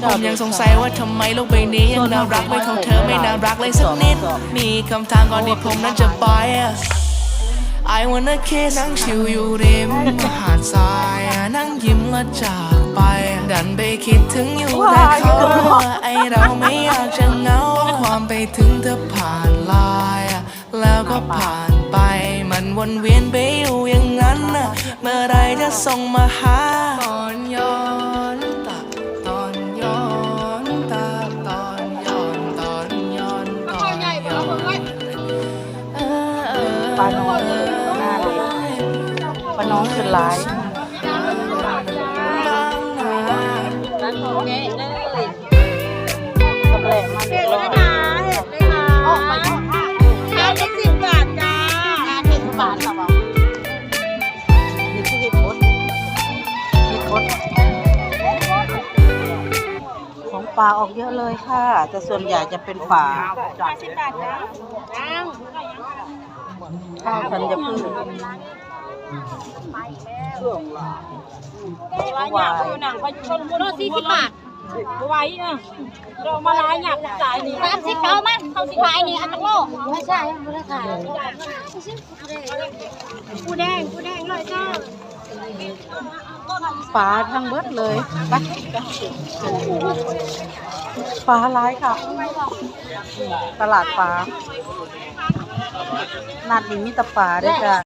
ผมยังสงสัยว่าทำไมโลกใบนี้ยังน่ารักไม่เท่าเธอไม่น่ารักเลยสักนิดมีคำถามก่อนที่ผมนั้นจะไปI wanna kiss นั่งชิวอยู่ริมหาดทรายนั่งยิ้มและจากไปดันไปคิดถึงอยู่แต่เขาไอเราไม่อยากจะเหงาความไปถึงเธอผ่านไลน์แล้วก็ผ่านไปมันวนเวียนไปอยู่อย่างนั้นเมื่อไรจะส่งมาหาตอนย้อนตาตอนย้อนตาตอนย้อนตอนย้อนตอนย้อนปลาน้องหน้าเด็กปลาน้องสุดร้ายกระแหลกมาเด็กเลยค่ะออกมาค่าได้10 บาทจ้า10 บาทค่ะบอกนี่ที่เห็ดคดของปลาออกเยอะเลยค่ะแต่ส่วนใหญ่จะเป็นฝา10 บาทจ้าข้าวธัญพืชหวานหนังพชนบุรี40 บาทไว้เรามาล้างหยักจ่ายนี่30เขามั้งเขาสิขายนี่อันตะโลไม่ใช่ไม่ได้ขายปูแดงเลยจ้าปลาทั้งเบิดเลยไปปลาร้ายค่ะตลาดปลานาดนี้มีแต่ปลาด้วยจ้ะ